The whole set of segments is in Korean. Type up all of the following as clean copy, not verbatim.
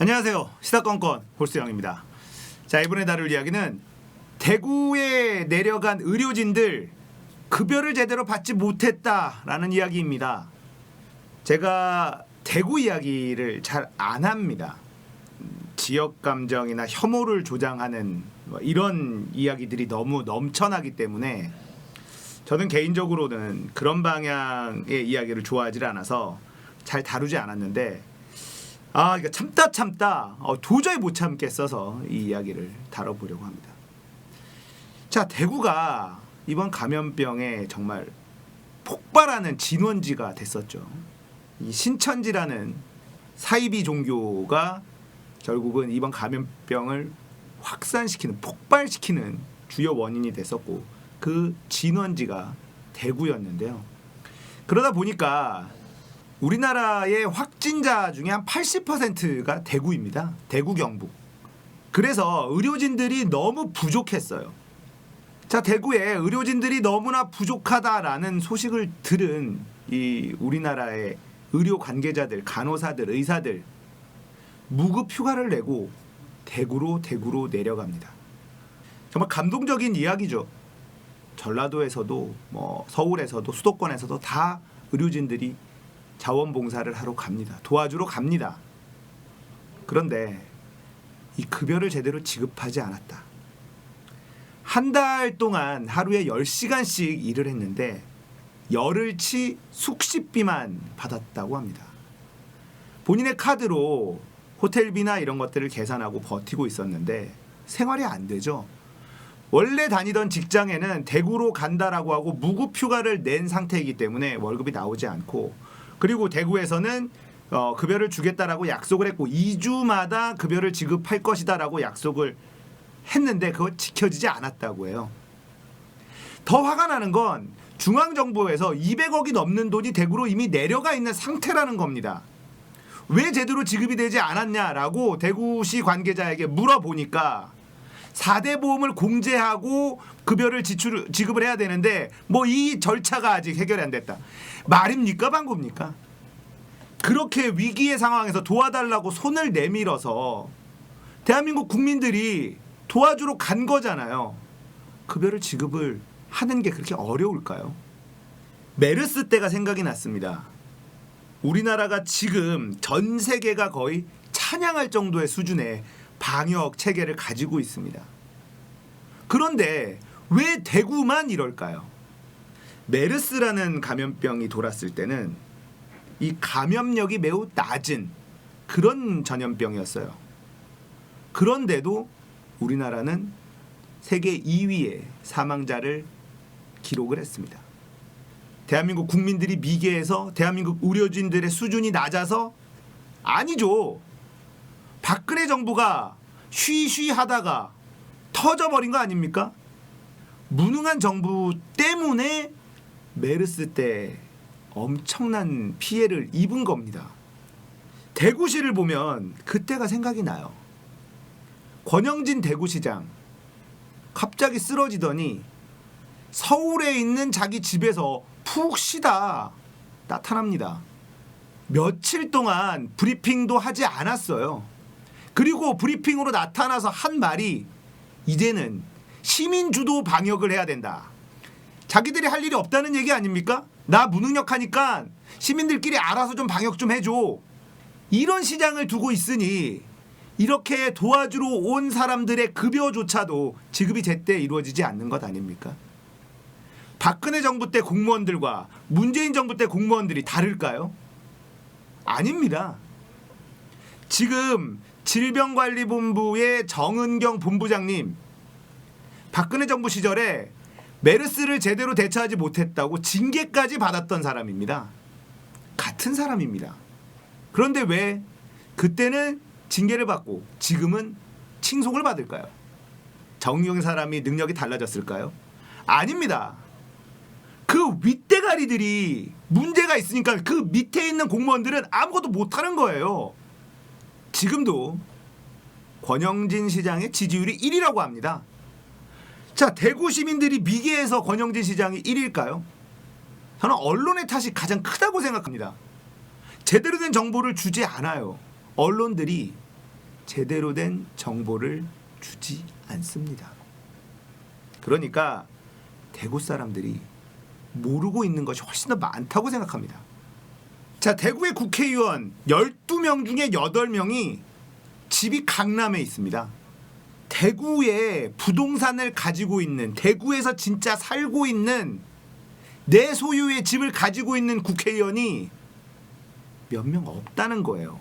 안녕하세요. 시사건건 홀수영입니다. 자, 이번에 다룰 이야기는 대구에 내려간 의료진들 급여를 제대로 받지 못했다라는 이야기입니다. 제가 대구 이야기를 잘 안 합니다. 지역 감정이나 혐오를 조장하는 이런 이야기들이 너무 넘쳐나기 때문에 저는 개인적으로는 그런 방향의 이야기를 좋아하지 않아서 잘 다루지 않았는데 이거 참다 도저히 못 참겠어서 이 이야기를 다뤄보려고 합니다. 자, 대구가 이번 감염병에 정말 폭발하는 진원지가 됐었죠. 이 신천지라는 사이비 종교가 결국은 이번 감염병을 확산시키는, 폭발시키는 주요 원인이 됐었고 그 진원지가 대구였는데요. 그러다 보니까 우리나라의 확진자 중에 한 80%가 대구입니다. 대구 경북. 그래서 의료진들이 너무 부족했어요. 자, 대구에 의료진들이 너무나 부족하다라는 소식을 들은 이 우리나라의 의료 관계자들, 간호사들, 의사들 무급 휴가를 내고 대구로 내려갑니다. 정말 감동적인 이야기죠. 전라도에서도 서울에서도 수도권에서도 다 의료진들이 자원봉사를 하러 갑니다. 도와주러 갑니다. 그런데 이 급여를 제대로 지급하지 않았다. 한 달 동안 하루에 10시간씩 일을 했는데 열흘치 숙식비만 받았다고 합니다. 본인의 카드로 호텔비나 이런 것들을 계산하고 버티고 있었는데 생활이 안 되죠. 원래 다니던 직장에는 대구로 간다라고 하고 무급 휴가를 낸 상태이기 때문에 월급이 나오지 않고, 그리고 대구에서는 급여를 주겠다라고 약속을 했고 2주마다 급여를 지급할 것이다라고 약속을 했는데 그거 지켜지지 않았다고 해요. 더 화가 나는 건 중앙정부에서 200억이 넘는 돈이 대구로 이미 내려가 있는 상태라는 겁니다. 왜 제대로 지급이 되지 않았냐라고 대구시 관계자에게 물어보니까 4대 보험을 공제하고 급여를 지급을 해야 되는데 이 절차가 아직 해결이 안 됐다. 말입니까 방구입니까? 그렇게 위기의 상황에서 도와달라고 손을 내밀어서 대한민국 국민들이 도와주러 간 거잖아요. 급여를 지급을 하는 게 그렇게 어려울까요? 메르스 때가 생각이 났습니다. 우리나라가 지금 전 세계가 거의 찬양할 정도의 수준의 방역 체계를 가지고 있습니다. 그런데 왜 대구만 이럴까요? 메르스라는 감염병이 돌았을 때는 이 감염력이 매우 낮은 그런 전염병이었어요. 그런데도 우리나라는 세계 2위의 사망자를 기록을 했습니다. 대한민국 국민들이 미개해서 대한민국 의료진들의 수준이 낮아서? 아니죠. 박근혜 정부가 쉬쉬하다가 터져버린 거 아닙니까? 무능한 정부 때문에 메르스 때 엄청난 피해를 입은 겁니다. 대구시를 보면 그때가 생각이 나요. 권영진 대구시장 갑자기 쓰러지더니 서울에 있는 자기 집에서 푹 쉬다 나타납니다. 며칠 동안 브리핑도 하지 않았어요. 그리고 브리핑으로 나타나서 한 말이 이제는 시민 주도 방역을 해야 된다. 자기들이 할 일이 없다는 얘기 아닙니까? 나 무능력하니까 시민들끼리 알아서 좀 방역 좀 해줘. 이런 시장을 두고 있으니 이렇게 도와주러 온 사람들의 급여조차도 지급이 제때 이루어지지 않는 것 아닙니까? 박근혜 정부 때 공무원들과 문재인 정부 때 공무원들이 다를까요? 아닙니다. 지금 질병관리본부의 정은경 본부장님, 박근혜 정부 시절에 메르스를 제대로 대처하지 못했다고 징계까지 받았던 사람입니다. 같은 사람입니다. 그런데 왜 그때는 징계를 받고 지금은 칭송을 받을까요? 정의용 사람이 능력이 달라졌을까요? 아닙니다. 그 윗대가리들이 문제가 있으니까 그 밑에 있는 공무원들은 아무것도 못하는 거예요. 지금도 권영진 시장의 지지율이 1위라고 합니다. 자, 대구 시민들이 미개해서 권영진 시장이 1위일까요? 저는 언론의 탓이 가장 크다고 생각합니다. 제대로 된 정보를 주지 않아요. 언론들이 제대로 된 정보를 주지 않습니다. 그러니까 대구 사람들이 모르고 있는 것이 훨씬 더 많다고 생각합니다. 자, 대구의 국회의원 12명 중에 8명이 집이 강남에 있습니다. 대구에 부동산을 가지고 있는, 대구에서 진짜 살고 있는, 내 소유의 집을 가지고 있는 국회의원이 몇 명 없다는 거예요.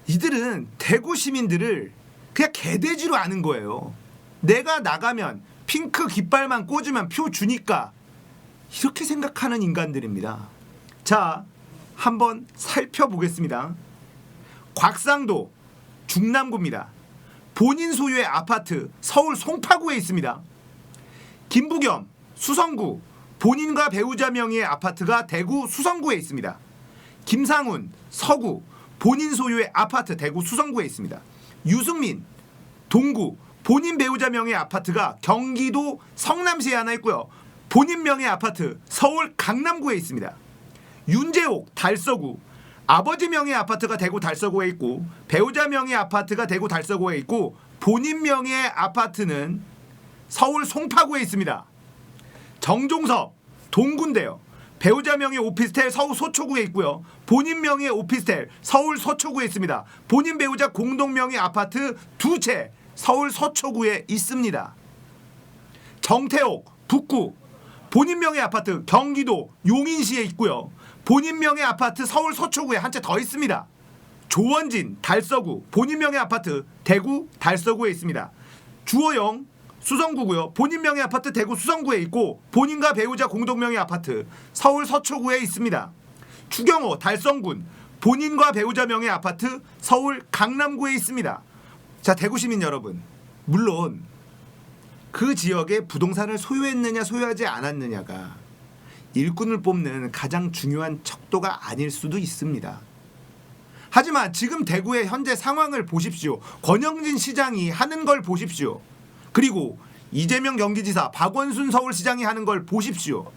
이들은 대구 시민들을 그냥 개돼지로 아는 거예요. 내가 나가면 핑크 깃발만 꽂으면 표 주니까, 이렇게 생각하는 인간들입니다. 자, 한번 살펴보겠습니다. 곽상도 중남구입니다. 본인 소유의 아파트 서울 송파구에 있습니다. 김부겸 수성구 본인과 배우자 명의의 아파트가 대구 수성구에 있습니다. 김상훈 서구 본인 소유의 아파트 대구 수성구에 있습니다. 유승민 동구 본인 배우자 명의의 아파트가 경기도 성남시에 하나 있고요. 본인 명의의 아파트 서울 강남구에 있습니다. 윤재옥 달서구 아버지 명의의 아파트가 대구 달서구에 있고 배우자 명의의 아파트가 대구 달서구에 있고 본인 명의의 아파트는 서울 송파구에 있습니다. 정종섭 동구인데요. 배우자 명의 오피스텔 서울 서초구에 있고요. 본인 명의 오피스텔 서울 서초구에 있습니다. 본인 배우자 공동 명의 아파트 2채 서울 서초구에 있습니다. 정태옥 북구 본인 명의 아파트 경기도 용인시에 있고요. 본인 명의 아파트 서울 서초구에 한 채 더 있습니다. 조원진 달서구 본인 명의 아파트 대구 달서구에 있습니다. 주호영 수성구고요. 본인 명의 아파트 대구 수성구에 있고 본인과 배우자 공동 명의 아파트 서울 서초구에 있습니다. 추경호 달성군 본인과 배우자 명의 아파트 서울 강남구에 있습니다. 자, 대구 시민 여러분, 물론 그 지역에 부동산을 소유했느냐 소유하지 않았느냐가 일꾼을 뽑는 가장 중요한 척도가 아닐 수도 있습니다. 하지만 지금 대구의 현재 상황을 보십시오. 권영진 시장이 하는 걸 보십시오. 그리고 이재명 경기지사, 박원순 서울시장이 하는 걸 보십시오.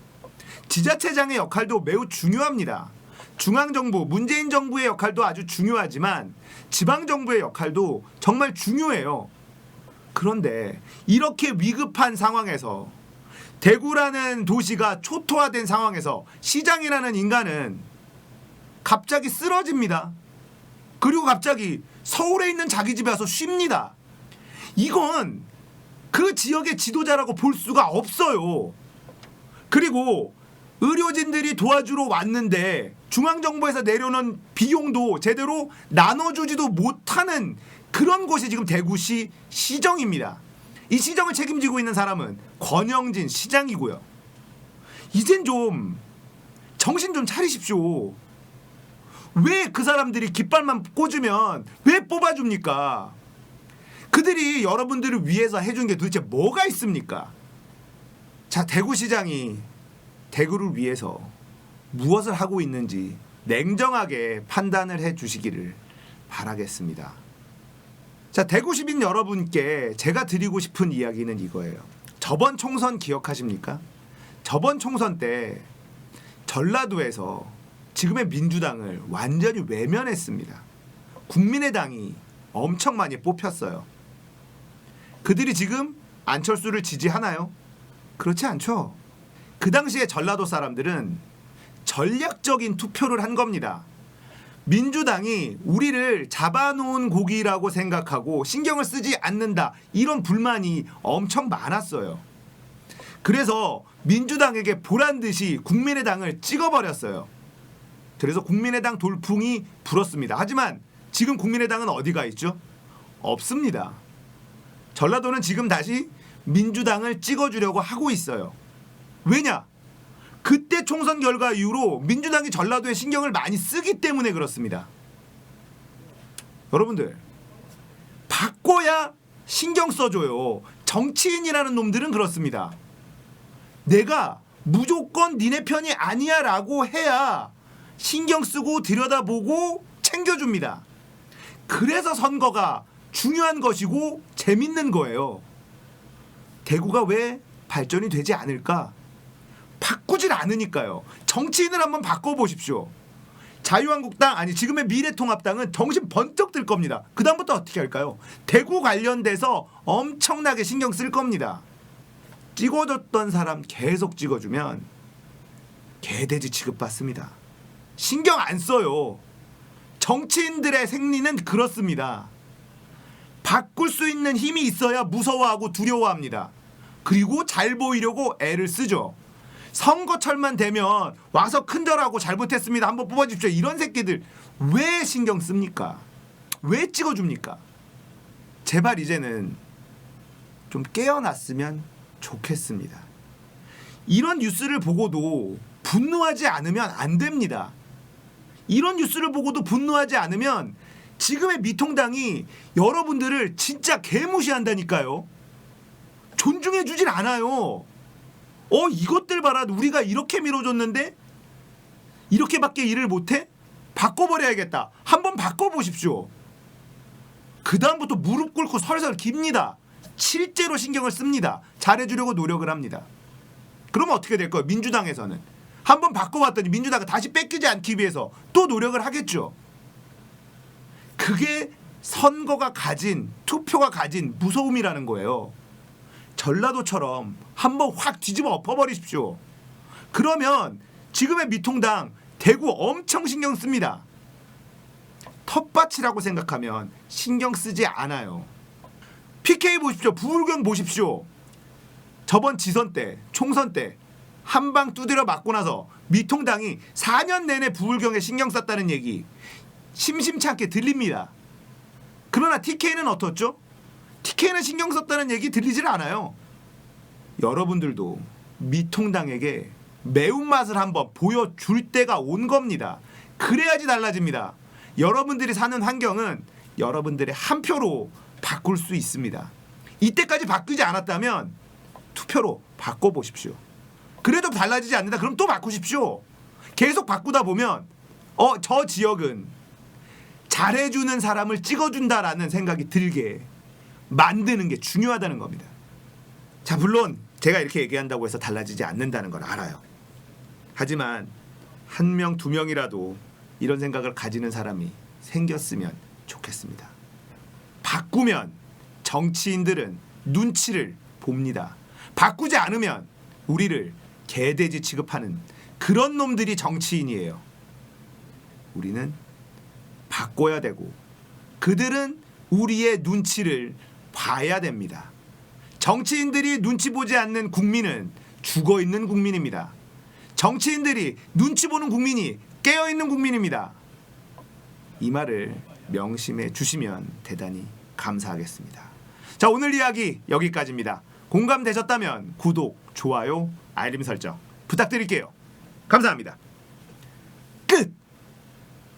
지자체장의 역할도 매우 중요합니다. 중앙정부, 문재인 정부의 역할도 아주 중요하지만 지방정부의 역할도 정말 중요해요. 그런데 이렇게 위급한 상황에서, 대구라는 도시가 초토화된 상황에서 시장이라는 인간은 갑자기 쓰러집니다. 그리고 갑자기 서울에 있는 자기 집에 와서 쉽니다. 이건 그 지역의 지도자라고 볼 수가 없어요. 그리고 의료진들이 도와주러 왔는데 중앙정부에서 내려오는 비용도 제대로 나눠주지도 못하는 그런 곳이 지금 대구시 시정입니다. 이 시정을 책임지고 있는 사람은 권영진 시장이고요. 이젠 좀 정신 좀 차리십시오. 왜 그 사람들이 깃발만 꽂으면 왜 뽑아줍니까? 그들이 여러분들을 위해서 해준 게 도대체 뭐가 있습니까? 자, 대구시장이 대구를 위해서 무엇을 하고 있는지 냉정하게 판단을 해 주시기를 바라겠습니다. 자, 대구 시민 여러분께 제가 드리고 싶은 이야기는 이거예요. 저번 총선 기억하십니까? 저번 총선 때 전라도에서 지금의 민주당을 완전히 외면했습니다. 국민의당이 엄청 많이 뽑혔어요. 그들이 지금 안철수를 지지하나요? 그렇지 않죠. 그 당시에 전라도 사람들은 전략적인 투표를 한 겁니다. 민주당이 우리를 잡아놓은 고기라고 생각하고 신경을 쓰지 않는다, 이런 불만이 엄청 많았어요. 그래서 민주당에게 보란듯이 국민의당을 찍어버렸어요. 그래서 국민의당 돌풍이 불었습니다. 하지만 지금 국민의당은 어디가 있죠? 없습니다. 전라도는 지금 다시 민주당을 찍어주려고 하고 있어요. 왜냐? 그때 총선 결과 이후로 민주당이 전라도에 신경을 많이 쓰기 때문에 그렇습니다. 여러분들, 바꿔야 신경 써줘요. 정치인이라는 놈들은 그렇습니다. 내가 무조건 니네 편이 아니야 라고 해야 신경 쓰고 들여다보고 챙겨줍니다. 그래서 선거가 중요한 것이고 재밌는 거예요. 대구가 왜 발전이 되지 않을까? 바꾸질 않으니까요. 정치인을 한번 바꿔보십시오. 자유한국당 아니 지금의 미래통합당은 정신 번쩍 들 겁니다. 그 다음부터 어떻게 할까요? 대구 관련돼서 엄청나게 신경 쓸 겁니다. 찍어줬던 사람 계속 찍어주면 개돼지 취급받습니다. 신경 안 써요. 정치인들의 생리는 그렇습니다. 바꿀 수 있는 힘이 있어야 무서워하고 두려워합니다. 그리고 잘 보이려고 애를 쓰죠. 선거철만 되면 와서 큰절하고 잘못했습니다. 한번 뽑아주십시오. 이런 새끼들 왜 신경 씁니까? 왜 찍어줍니까? 제발 이제는 좀 깨어났으면 좋겠습니다. 이런 뉴스를 보고도 분노하지 않으면 안 됩니다. 이런 뉴스를 보고도 분노하지 않으면 지금의 미통당이 여러분들을 진짜 개무시한다니까요. 존중해주질 않아요. 이것들 봐라. 우리가 이렇게 밀어줬는데 이렇게밖에 일을 못해? 바꿔버려야겠다. 한번 바꿔보십시오. 그 다음부터 무릎 꿇고 설설 깁니다. 실제로 신경을 씁니다. 잘해주려고 노력을 합니다. 그러면 어떻게 될 거예요? 민주당에서는 한번 바꿔봤더니 민주당이 다시 뺏기지 않기 위해서 또 노력을 하겠죠. 그게 선거가 가진, 투표가 가진 무서움이라는 거예요. 전라도처럼 한번 확 뒤집어 엎어버리십시오. 그러면 지금의 미통당 대구 엄청 신경 씁니다. 텃밭이라고 생각하면 신경 쓰지 않아요. PK 보십시오. 부울경 보십시오. 저번 지선 때, 총선 때 한 방 두드려 맞고 나서 미통당이 4년 내내 부울경에 신경 썼다는 얘기 심심치 않게 들립니다. 그러나 TK는 어떻죠? TK는 신경 썼다는 얘기 들리질 않아요. 여러분들도 미통당에게 매운맛을 한번 보여줄 때가 온 겁니다. 그래야지 달라집니다. 여러분들이 사는 환경은 여러분들의 한 표로 바꿀 수 있습니다. 이때까지 바뀌지 않았다면 투표로 바꿔보십시오. 그래도 달라지지 않는다. 그럼 또 바꾸십시오. 계속 바꾸다 보면 저 지역은 잘해주는 사람을 찍어준다라는 생각이 들게 만드는 게 중요하다는 겁니다. 자, 물론 제가 이렇게 얘기한다고 해서 달라지지 않는다는 걸 알아요. 하지만 한 명, 두 명이라도 이런 생각을 가지는 사람이 생겼으면 좋겠습니다. 바꾸면 정치인들은 눈치를 봅니다. 바꾸지 않으면 우리를 개돼지 취급하는 그런 놈들이 정치인이에요. 우리는 바꿔야 되고 그들은 우리의 눈치를 봐야 됩니다. 정치인들이 눈치 보지 않는 국민은 죽어있는 국민입니다. 정치인들이 눈치 보는 국민이 깨어있는 국민입니다. 이 말을 명심해 주시면 대단히 감사하겠습니다. 자, 오늘 이야기 여기까지입니다. 공감되셨다면 구독, 좋아요, 알림 설정 부탁드릴게요. 감사합니다.